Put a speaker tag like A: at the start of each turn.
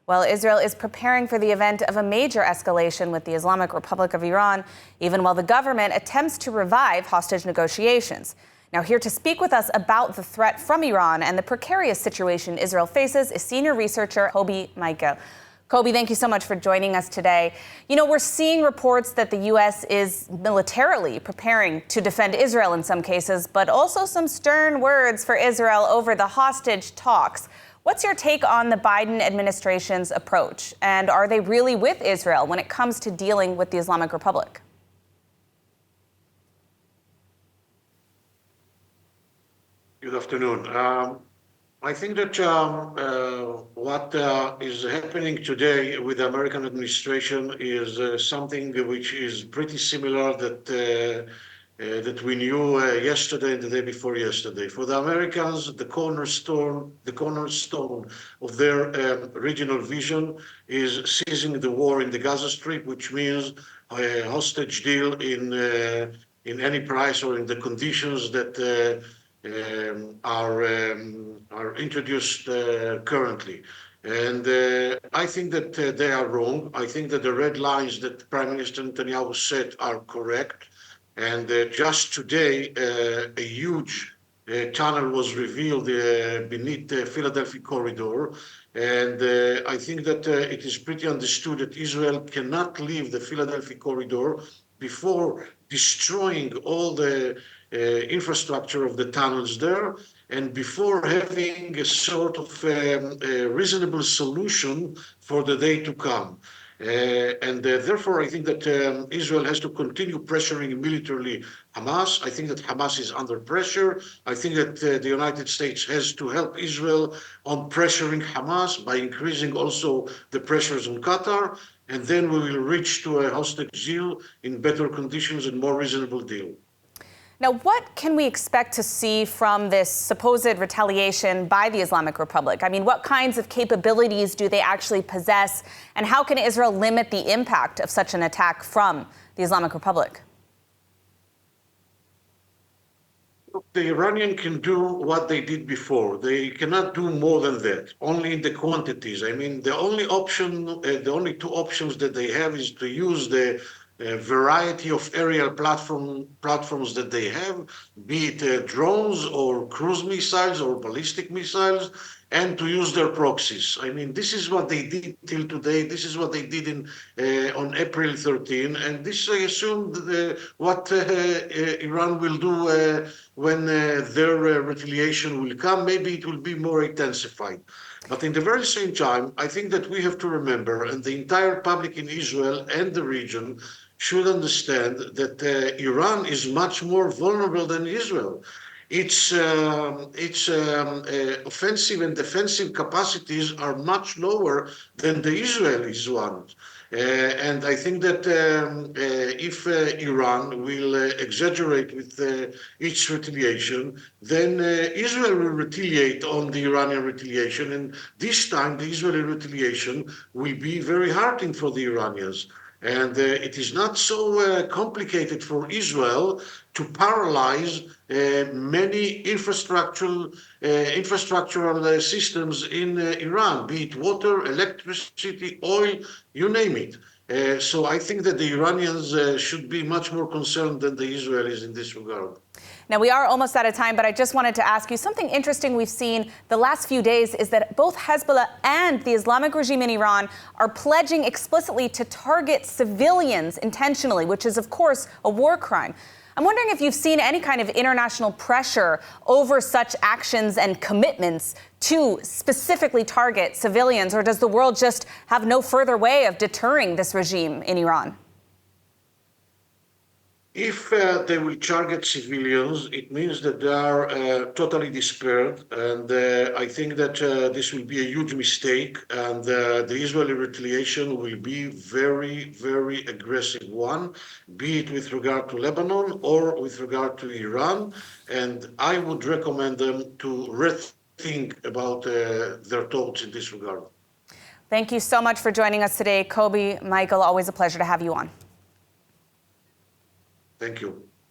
A: Well, Israel is preparing for the event of a major escalation with the Islamic Republic of Iran, even while the government attempts to revive hostage negotiations. Now, here to speak with us about the threat from Iran and the precarious situation Israel faces is senior researcher Kobi Michael. Kobi, thank you so much for joining us today. You know, we're seeing reports that the U.S. is militarily preparing to defend Israel in some cases, but also some stern words for Israel over the hostage talks. What's your take on the Biden administration's approach? And are they really with Israel when it comes to dealing with the Islamic Republic?
B: Good afternoon. I think that what is happening today with the American administration is something which is pretty similar that we knew yesterday and the day before yesterday. For the Americans, the cornerstone of their regional vision is seizing the war in the Gaza Strip, which means a hostage deal in any price or in the conditions that are introduced currently. And I think that they are wrong. I think that the red lines that Prime Minister Netanyahu set are correct. And just today, a huge tunnel was revealed beneath the Philadelphia corridor. And I think that it is pretty understood that Israel cannot leave the Philadelphia corridor before destroying all the infrastructure of the tunnels there, and before having a sort of reasonable solution for the day to come. Therefore, I think that Israel has to continue pressuring militarily Hamas. I think that Hamas is under pressure. I think that the United States has to help Israel on pressuring Hamas by increasing also the pressures on Qatar. And then we will reach to a hostage deal in better conditions and more reasonable deal.
A: Now, what can we expect to see from this supposed retaliation by the Islamic Republic? I mean, what kinds of capabilities do they actually possess? And how can Israel limit the impact of such an attack from the Islamic Republic?
B: The Iranian can do what they did before. They cannot do more than that, only in the quantities. I mean, the only two options that they have is to use the variety of aerial platforms that they have, be it drones or cruise missiles or ballistic missiles, and to use their proxies. I mean, this is what they did till today. This is what they did on April 13, and this I assume what Iran will do when their retaliation will come. Maybe it will be more intensified. But in the very same time, I think that we have to remember, and the entire public in Israel and the region should understand that Iran is much more vulnerable than Israel. Its offensive and defensive capacities are much lower than the Israelis' ones. And I think that if Iran will exaggerate with its retaliation, then Israel will retaliate on the Iranian retaliation. And this time, the Israeli retaliation will be very hurting for the Iranians. And it is not so complicated for Israel to paralyze many infrastructural systems in Iran, be it water, electricity, oil, you name it. So I think that the Iranians should be much more concerned than the Israelis in this regard.
A: Now, we are almost out of time, but I just wanted to ask you something interesting we've seen the last few days is that both Hezbollah and the Islamic regime in Iran are pledging explicitly to target civilians intentionally, which is, of course, a war crime. I'm wondering if you've seen any kind of international pressure over such actions and commitments to specifically target civilians, or does the world just have no further way of deterring this regime in Iran?
B: If they will target civilians, it means that they are totally despaired. And I think that this will be a huge mistake. And the Israeli retaliation will be very, very aggressive one, be it with regard to Lebanon or with regard to Iran. And I would recommend them to rethink about their thoughts in this regard.
A: Thank you so much for joining us today, Kobi Michael. Always a pleasure to have you on.
B: Thank you.